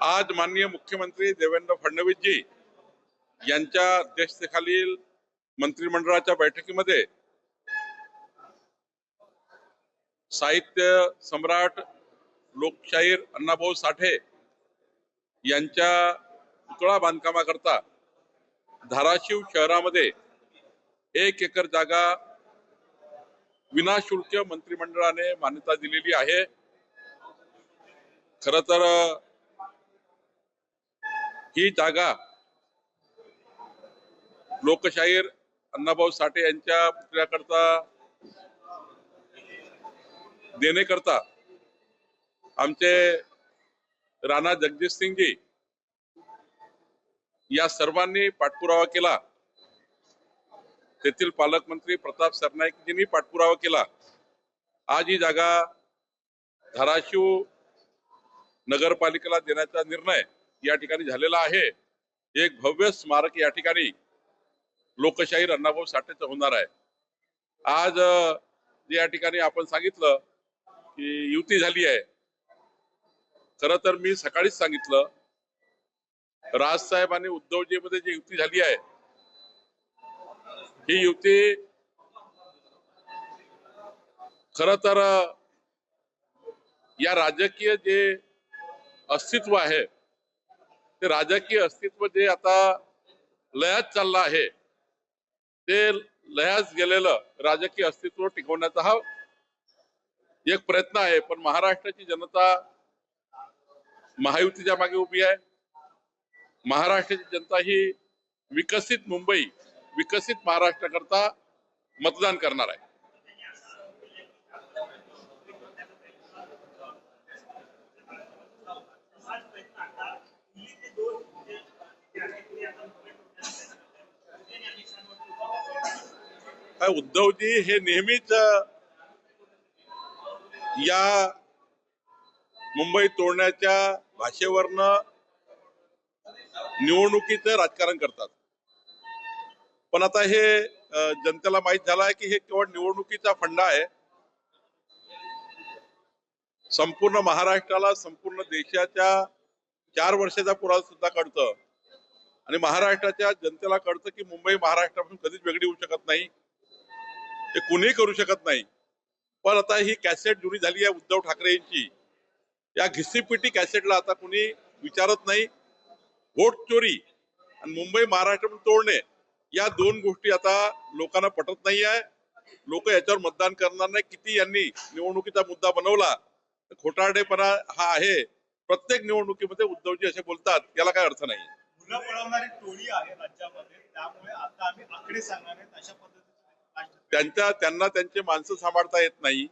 आज माननीय मुख्यमंत्री देवेंद्र फडणवीस जी यांच्या अध्यक्षतेखालील मंत्रिमंडळाच्या बैठकीमध्ये साहित्य सम्राट लोकशाहीर अण्णाभाऊ साठे यांच्या पुतळा बांधकामाकरता धाराशिव शहरामध्ये 1 एकर जागा विनाशुल्क मंत्रिमंडळाने मान्यता दिलेली आहे। खरं तर ही जागा लोकशाहीर अण्णाभाऊ साठे यांच्या पुतळ्याकरता देण्याकरता आमचे राणा जगजित सिंग जी या सर्वांनी पाठपुरावा केला। तेथील पालकमंत्री प्रताप सरनाईकजींनी पाठपुरावा केला। आज ही जागा धाराशिव नगरपालिकेला देण्याचा निर्णय या ठिकाणी झालेला आहे। एक भव्य स्मारक या ठिकाणी लोकशाहीर अण्णाभाऊ साठेचं होणार आहे। आज या ठिकाणी आपण सांगितलं की युती झाली आहे। खरं तर मी सकाळीच सांगितलं, राजसाहेब आणि उद्धवजीमध्ये जी युती झाली आहे ही युती खरं तर या राजकीय जे अस्तित्व आहे ते राजकीय अस्तित्व जे आता लयात चाललं आहे ते लयास गेलेलं राजकीय अस्तित्व टिकवण्याचा हा एक प्रयत्न आहे। पण महाराष्ट्राची जनता महायुतीच्या मागे उभी आहे। महाराष्ट्राची जनता ही विकसित मुंबई, विकसित महाराष्ट्राकरता मतदान करणार आहे। उद्धवजी हे नेहमीच या मुंबई तोडण्याच्या भाषेवरनं निवडणुकीचं राजकारण करतात। पण आता हे जनतेला माहित झालं आहे की हे केवळ निवडणुकीचा फंडा आहे। संपूर्ण महाराष्ट्राला, संपूर्ण देशाच्या 4 वर्षाचा पुरावा सुद्धा कळतं आणि महाराष्ट्राच्या जनतेला कळतं की मुंबई महाराष्ट्रापासून कधीच वेगळी होऊ शकत नाही, ते कुणीही करू शकत नाही। पण आता ही कॅसेट जुनी झाली आहे उद्धव ठाकरे यांची। या घिसीपिटी कॅसेटला आता कुणी विचारत नाही। वोट चोरी आणि मुंबई महाराष्ट्रातून तोडणे या 2 गोष्टी आता लोकांना पटत नाही आहे। लोक याच्यावर मतदान करणार नाही। किती यांनी निवडणुकीचा मुद्दा बनवला, खोटारडेपणा हा आहे। प्रत्येक निवडणुकीमध्ये उद्धवजी असे बोलतात, याला काय अर्थ नाही। मुलं पळवणारी टोळी आहे राज्यामध्ये, त्यामुळे आता आम्ही आकडे सांगणार आहेत अशा पद्धतीने त्यांना त्यांचे माणसं सांभाळता येत नाही,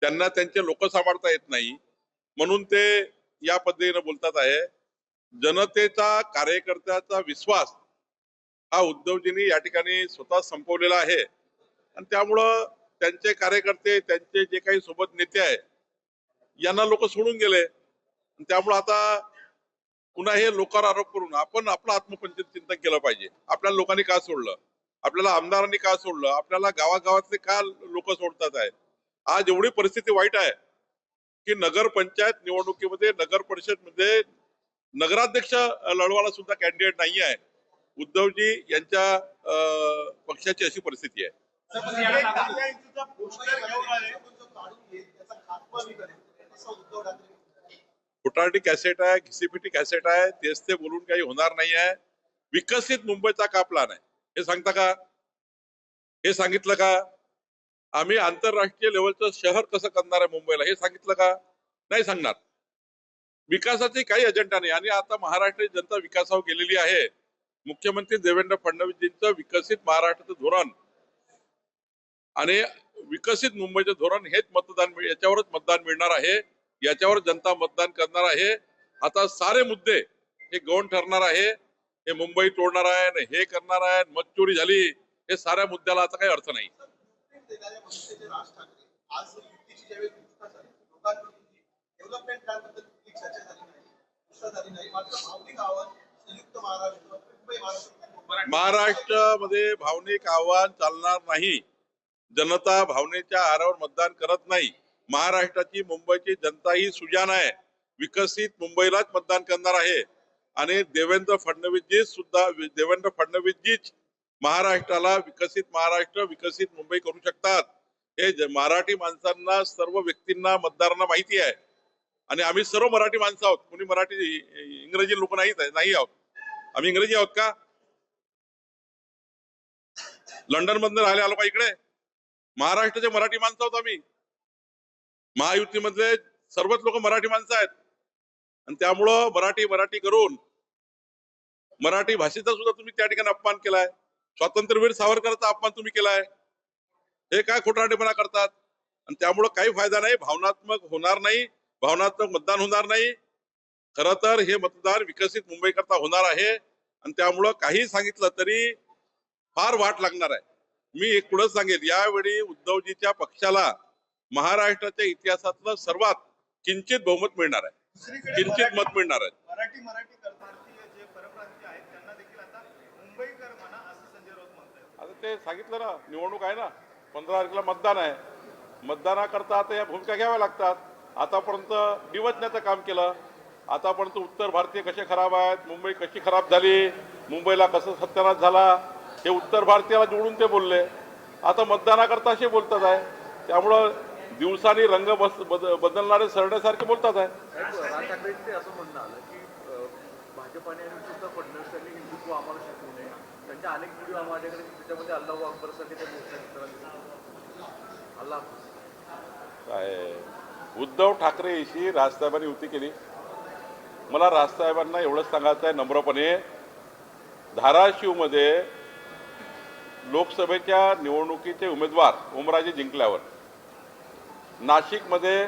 त्यांना त्यांचे लोक सांभाळता येत नाही, म्हणून ते या पद्धतीने बोलतात आहे। जनतेचा, कार्यकर्त्याचा विश्वास हा उद्धवजींनी या ठिकाणी स्वतः संपवलेला आहे आणि त्यामुळं त्यांचे कार्यकर्ते, त्यांचे जे काही सोबत नेते आहे यांना लोक सोडून गेले। त्यामुळे आता पुन्हा हे लोकांवर आरोप करून आपण आपलं आत्मचिंतन केलं पाहिजे। आपल्याला लोकांनी का सोडलं, आपल्याला आमदारांनी का सोडलं, आपल्याला गावागावातले का लोक सोडतात आहे। आज एवढी परिस्थिती वाईट आहे की नगर पंचायत निवडणुकीमध्ये, नगर परिषद मध्ये नगराध्यक्ष लढवायला सुद्धा कॅन्डिडेट नाही आहे। उद्धवजी यांच्या पक्षाची अशी परिस्थिती आहे। खोटारडी कॅसेट आहे, घिसीपिटी कॅसेट आहे, तेच ते बोलून काही होणार नाही आहे। विकसित मुंबईचा का प्लॅन आहे हे सांगता का? हे सांगितलं का? आम्ही आंतरराष्ट्रीय लेवलचं शहर कसं करणार आहे मुंबईला हे सांगितलं का? नाही सांगणार। विकासाचे काही अजेंडा नाही आणि आता महाराष्ट्राची जनता विकासावर गेलेली आहे। मुख्यमंत्री देवेंद्र फडणवीसजींचं विकसित महाराष्ट्राचं धोरण आणि विकसित मुंबईचं धोरण हेच याच्यावरच मतदान मिळणार आहे, याच्यावर जनता मतदान करणार आहे। आता सारे मुद्दे हे गौण ठरणार आहे। हे मुंबई तोडणार आहे, हे करणार आहे, मतचोरी झाली, हे साऱ्या मुद्द्याला आता काही अर्थ नाही। महाराष्ट्रामध्ये भावनिक आव्हान चालणार नाही। जनता भावनेच्या आधारावर मतदान करत नाही। महाराष्ट्राची, मुंबईची जनता ही सुजाण आहे। विकसित मुंबईलाच मतदान करणार आहे आणि देवेंद्र फडणवीसजीच महाराष्ट्राला विकसित महाराष्ट्र विकसित मुंबई करू शकतात हे मराठी माणसांना सर्व व्यक्तींना मतदारांना माहिती आहे आणि आम्ही सर्व मराठी माणसं आहोत कोणी मराठी इंग्रजी लोक नाही आहोत आम्ही इंग्रजी आहोत का लंडन मधून राहिले आलो का इकडे महाराष्ट्राचे मराठी माणसं आहोत आम्ही महायुतीमधले सर्वच लोक मराठी माणसं आहेत आणि त्यामुळं मराठी करून मराठी भाषेचा सुद्धा तुम्ही त्या ठिकाणी अपमान केलाय स्वातंत्र्यवीर सावरकरांचा अपमान तुम्ही केलाय हे काय खोटारडेपणा करतात आणि त्यामुळं काही फायदा नाही भावनात्मक होणार नाही भावनात्मक मतदान होणार नाही खरं तर हे मतदान विकसित मुंबई करता होणार आहे आणि त्यामुळं काही सांगितलं तरी फार वाट लागणार आहे मी एक पुढे सांगेल यावेळी उद्धवजीच्या पक्षाला महाराष्ट्राच्या इतिहासातलं सर्वात किंचित बहुमत मिळणार आहे किंचित मत मिळणार आहे मराठी भारतीय जे परप्रांतीय आहेत त्यांना देखील आता मुंबईकर म्हणा असं संजय राऊत म्हणतात आता ते सांगितलं ना निवडणूक आहे ना 15 तारखेला मतदान आहे मतदानाकरता आता या भूमिका घ्याव्या लागतात आतापर्यंत डिवचण्याचं काम केलं आतापर्यंत उत्तर भारतीय कसे खराब आहेत मुंबई कशी खराब झाली मुंबईला कसं सत्यानाश झाला हे उत्तर भारतीयाला जोडून ते बोलले आता मतदानाकरता असे बोलतात आहे त्यामुळं दिवसांनी रंग बदलणारे सरण्यासारखे बोलतात आहे राज ठाकरेंचे असं म्हणणं आलं की भाजपाने आणि सुद्धा फडणवीसांनी हिंदुत्व आम्हाला शिकवू नये त्यांच्या अनेक व्हिडिओ माझ्याकडे त्याच्यामध्ये अल्लाहू अकबरसाठी ते अल्लाह काय उद्धव ठाकरेशी राजसाहेबांनी युती केली मला राजसाहेबांना एवढंच सांगायचं आहे नम्रपणे धाराशिवमध्ये लोकसभेच्या निवडणुकीचे उमेदवार ओमराजे जिंकल्यावर नाशिकमध्ये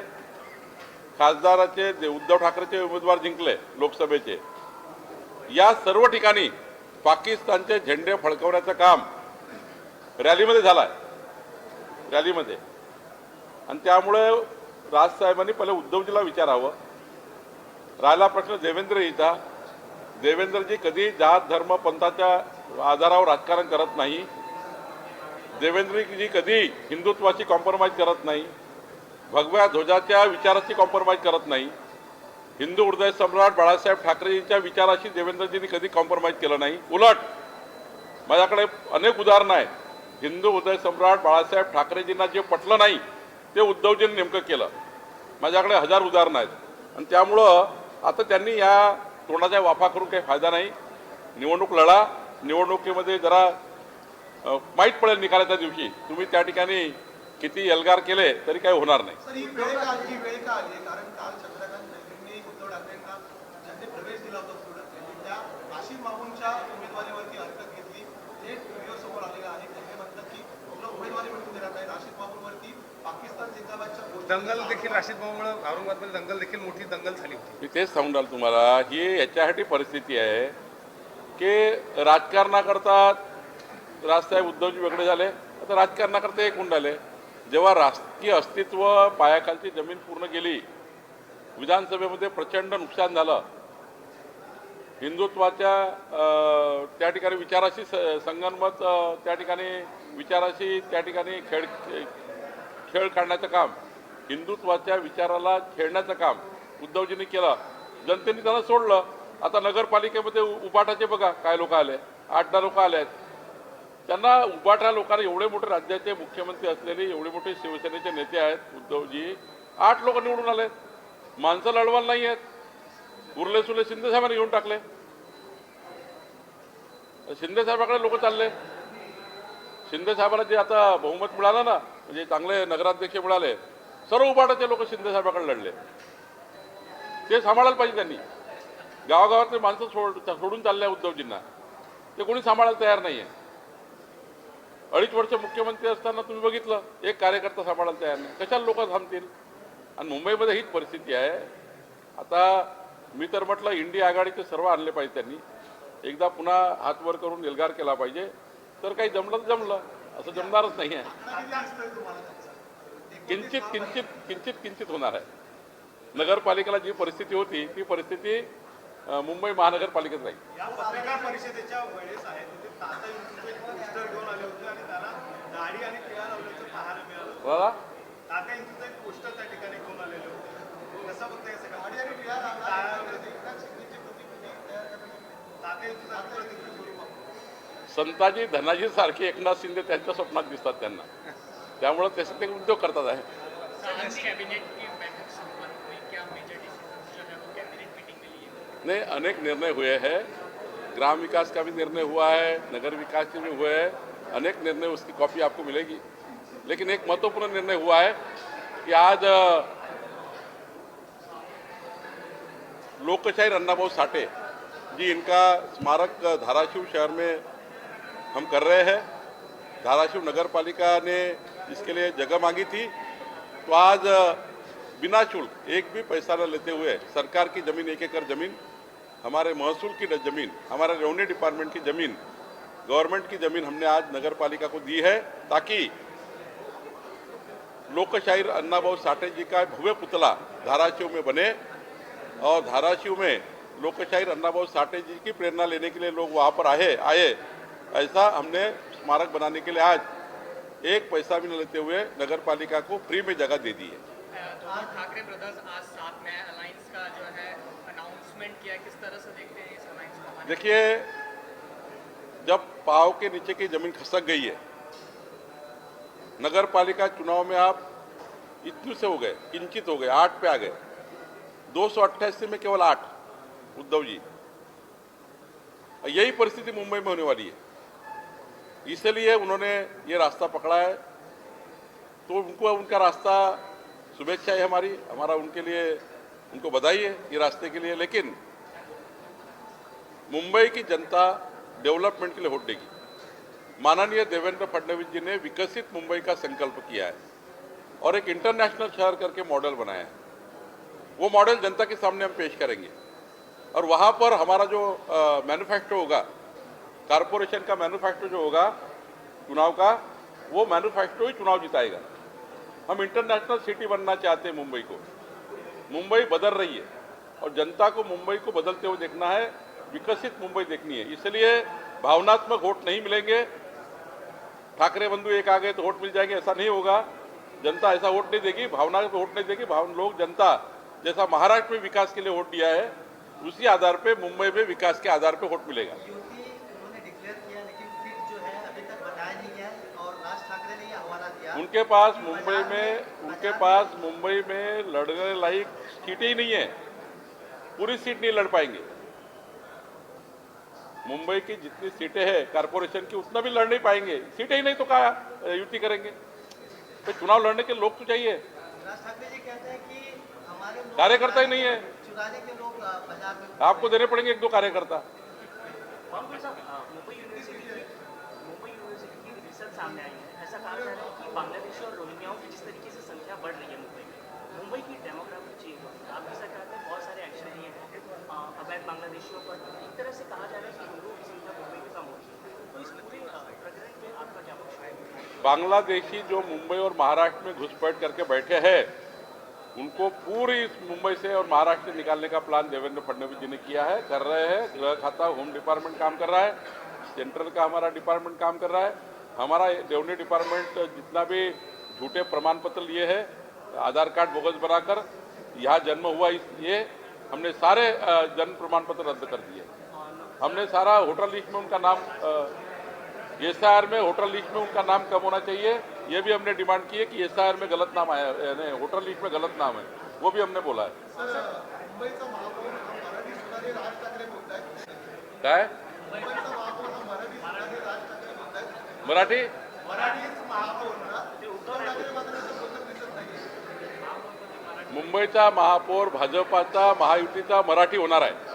खासदाराचे उद्धव ठाकरेचे उमेदवार जिंकले लोकसभेचे या सर्व ठिकाणी पाकिस्तानचे झेंडे फडकवण्याचं काम रॅलीमध्ये झालंय रॅलीमध्ये आणि त्यामुळे राजसाहेबांनी पहिले उद्धवजीला विचारावं राहिला प्रश्न देवेंद्रजीचा देवेंद्रजी कधी जात धर्म पंथाच्या आधारावर राजकारण करत नाही देवेंद्रजी कधी हिंदुत्वाची कॉम्प्रोमाइज करत नाही भगव्या ध्वजाच्या विचाराची कॉम्प्रोमाइज करत नाही हिंदू हृदय सम्राट बाळासाहेब ठाकरेंच्या विचाराशी देवेंद्रजींनी कधी कॉम्प्रोमाइज केलं नाही उलट माझ्याकडे अनेक उदाहरणं आहेत हिंदू हृदय सम्राट बाळासाहेब ठाकरेजींना जे पटलं नाही ते उद्धवजींनी नेमकं केलं माझ्याकडे 1000 उदाहरणं आहेत आणि त्यामुळं आता त्यांनी या तोंडाचा वाफा करून काही फायदा नाही निवडणूक लढा निवडणुकीमध्ये जरा माहीत पडेल निकालाच्या दिवशी तुम्ही त्या ठिकाणी किती एल्गार केले तरी काही होणार नाही सर ही वेळ का आली कारण काल चंद्रकांत खैरेंनी उद्धव ठाकरेंना ज्यांनी प्रवेश दिला होता सोडत त्या आशिष बाबूंच्या उमेदवारीवरती हरकत घेतली ते व्हिडिओ समोर आलेला आहे त्यांनी म्हटलं की तुला उमेदवारी मिळून देण्यात आहे आशिष बाबूंवरती पाकिस्तान जिंदाबादच्या दंगल देखील राशीद भाऊमुळे औरंगाबादमध्ये दंगल देखील मोठी दंगल झाली होती मी तेच सांगून राहिलो तुम्हाला ही याच्यासाठी परिस्थिती आहे की राजकारणाकरता राजसाहेब उद्धवजी वेगळे झाले आता राजकारणाकरता एक होऊन राहिले जेव्हा राजकीय अस्तित्व पायाखालची जमीन पूर्ण गेली विधानसभेमध्ये प्रचंड नुकसान झालं हिंदुत्वाच्या त्या ठिकाणी विचाराशी संगनमत त्या ठिकाणी विचाराशी त्या ठिकाणी खेळ काढण्याचं काम हिंदुत्वाच्या विचाराला खेळण्याचं काम उद्धवजींनी केलं जनतेने त्याला सोडलं आता नगरपालिकेमध्ये उबाटाचे बघा काय लोक आले 8-10 लोक आले आहेत त्यांना उबाटा लोकांना एवढे मोठे राज्याचे मुख्यमंत्री असलेले एवढे मोठे शिवसेनेचे नेते आहेत उद्धवजी 8 लोक निवडून आले माणसं लढवायला नाही आहेत उरले सुरले शिंदे साहेबांनी घेऊन टाकले शिंदे साहेबाकडे लोक चालले शिंदे साहेबांना जे आता बहुमत मिळालं ना म्हणजे चांगले नगराध्यक्ष मिळाले सर्व उबाटाचे लोक शिंदे साहेबाकडे लढले ते सांभाळायला पाहिजे त्यांनी गावागावातले माणसं सोडून चालले उद्धवजींना ते कोणी सांभाळायला तयार नाही आहे 2.5 वर्ष मुख्यमंत्री असताना तुम्ही बघितलं एक कार्यकर्ता सांभाळायला तयार नाही कशाला लोक थांबतील आणि मुंबईमध्ये हीच परिस्थिती आहे आता मी तर म्हटलं इंडिया आघाडीचे सर्व आणले पाहिजे त्यांनी एकदा पुन्हा हात वर करून एल्गार केला पाहिजे तर काही जमलं तर जमलं असं जमणारच नाही आहे किंचित होणार आहे नगरपालिकेला जी परिस्थिती होती ती परिस्थिती मुंबई महानगरपालिकेत राहील या पत्रकार परिषदेच्या वेळेस आहे तिथे ताता युतीचे पोस्टर घेऊन आले होते आणि त्याला दाढी आणि टिळा लावल्याचं पाहायला मिळालं बघा ताता युतीचं एक पोस्टर त्या ठिकाणी घेऊन आलेले होते कसं बघताय सगळं शिंदे आणि टी आर एकनाथ शिंदेची प्रतिकृती तयार करण्याची संताजी धनाजी सारखे एकनाथ शिंदे त्यांच्या स्वप्नात दिसतात त्यांना, त्यामुळे तसे ते उद्योग करतात आहे. कैबिनेट की बैठक संपन्न हुई, क्या मेजर डिसीजन जो है वो कैबिनेट मीटिंग में लिए? नहीं, अनेक निर्णय हुए हैं, ग्राम विकास का भी निर्णय हुआ है, नगर विकास के भी हुए हैं, अनेक निर्णय, उसकी कॉपी आपको मिलेगी. लेकिन एक महत्वपूर्ण निर्णय हुआ है कि आज लोकशाहीर अन्नाभाऊ साठे जी, इनका स्मारक धाराशिव शहर में हम कर रहे हैं. धाराशिव नगर पालिका ने इसके लिए जगह मांगी थी, तो आज बिना शुल्क एक भी पैसा न लेते हुए सरकार की जमीन, 1 एकड़ जमीन, हमारे महसूल की जमीन, हमारे रेवेन्यू डिपार्टमेंट की जमीन, गवर्नमेंट की जमीन हमने आज नगर पालिका को दी है, ताकि लोकशाहीर अन्नाभाऊ साठे जी का भव्य पुतला धाराशिव में बने और धाराशिव में लोकशाहीर अन्नाभाऊ साठे जी की प्रेरणा लेने के लिए लोग वहाँ पर आए. ऐसा हमने स्मारक बनाने के लिए आज एक पैसा भी न लेते हुए नगर पालिका को फ्री में जगह दे दी है. दोनों ठाकरे ब्रदर्स आज साथ में अलायंस का जो है अनाउंसमेंट किया, किस तरह से देखते हैं इस अलायंस को? देखिए, जब पाव के नीचे की जमीन खसक गई है, नगर पालिका चुनाव में आप इतने से हो गए, किंचित हो गए, 8 पे आ गए, 288 में केवल 8. उद्धव जी, यही परिस्थिति मुंबई में होने वाली है, इसलिए उन्होंने ये रास्ता पकड़ा है. तो उनको उनका रास्ता, शुभेच्छा है हमारा उनके लिए, उनको बधाई है ये रास्ते के लिए. लेकिन मुंबई की जनता डेवलपमेंट के लिए वोट देगी. माननीय देवेंद्र फडणवीस जी ने विकसित मुंबई का संकल्प किया है और एक इंटरनेशनल शहर करके मॉडल बनाया है. वो मॉडल जनता के सामने हम पेश करेंगे और वहाँ पर हमारा जो मैनिफेस्टो होगा, कारपोरेशन का मैनिफेस्टो जो होगा चुनाव का, वो मैनिफेस्टो ही चुनाव जिताएगा. हम इंटरनेशनल सिटी बनना चाहते हैं मुंबई को. मुंबई बदल रही है और जनता को मुंबई को बदलते हुए देखना है, विकसित मुंबई देखनी है. इसलिए भावनात्मक वोट नहीं मिलेंगे, ठाकरे बंधु एक आ गए तो वोट मिल जाएंगे, ऐसा नहीं होगा. जनता ऐसा वोट नहीं देगी, भावना पे वोट नहीं देगी. लोग, जनता जैसा महाराष्ट्र में विकास के लिए वोट दिया है, उसी आधार पे मुंबई में विकास के आधार पे वोट मिलेगा. यूपी उन्होंने डिक्लेयर किया, लेकिन सीट जो है अभी तक बताया नहीं गया और राज ठाकरे ने ये हवाला दिया. उनके पास मुंबई में लड़ने लायक सीटें ही नहीं है, पूरी सीट नहीं लड़ पाएंगे. मुंबई की जितनी सीटें हैं कारपोरेशन की, उतना भी लड़ नहीं पाएंगे. सीटें ही नहीं तो क्या युति करेंगे? तो चुनाव लड़ने के लोग तो चाहिए. राज ठाकरे जी कहते हैं कि हमारे लोग कार्यकर्ता ही नहीं है, चुराने के लोग बाजार में. आपको देने पड़ेंगे 1-2 कार्यकर्ता. मुंबई यूनिवर्सिटी की रिसर्च सामने आई है. ऐसा कहा जा रहा है कि बांग्लादेशी और रोहिंग्याओं की जिस तरीके से संख्या बढ़ रही है मुंबई की डेमोग्राफी चेंज हो. आप भी सरकार ने बहुत सारे एक्शन लिए हैं अवैध बांग्लादेशियों पर. एक तरह से कहा जा रहा है कि हिंदुओं की संख्या मुंबई में कम होगी. तो इस पूरे प्रकरण में आपका क्या पक्ष है? बांग्लादेशी जो मुंबई और महाराष्ट्र में घुसपैठ करके बैठे हैं, उनको पूरी मुंबई से और महाराष्ट्र से निकालने का प्लान देवेंद्र फडणवीस जी ने किया है, कर रहे हैं. गृह खाता, होम डिपार्टमेंट काम कर रहा है, सेंट्रल का हमारा डिपार्टमेंट काम कर रहा है. हमारा रेवेन्यू डिपार्टमेंट जितना भी झूठे प्रमाण पत्र लिए हैं, आधार कार्ड बोगस बनाकर यहाँ जन्म हुआ, ये हमने सारे जन्म प्रमाण पत्र रद्द कर दिए. हमने सारा वोटर लिस्ट में उनका नाम, एसआईआर में वोटर लिस्ट में उनका नाम कम होना चाहिए, ये भी हमने डिमांड की है कि एसआईआर में गलत नाम आया, यानी वोटर लिस्ट में गलत नाम है, वो भी हमने बोला है. मुंबईचा महापौर हा मराठी सुधारे राज ठाकरे बोलतायत. काय मुंबईचा महापौर हा मराठी सुधारे राज ठाकरे बोलतायत. मराठी मराठीच महापौर ना, उद्धव ठाकरे मात्र असं बोलत दिसत नाहीये. मुंबईचा महापौर भाजपाचा, महायुतीचा मराठी होणार आहे.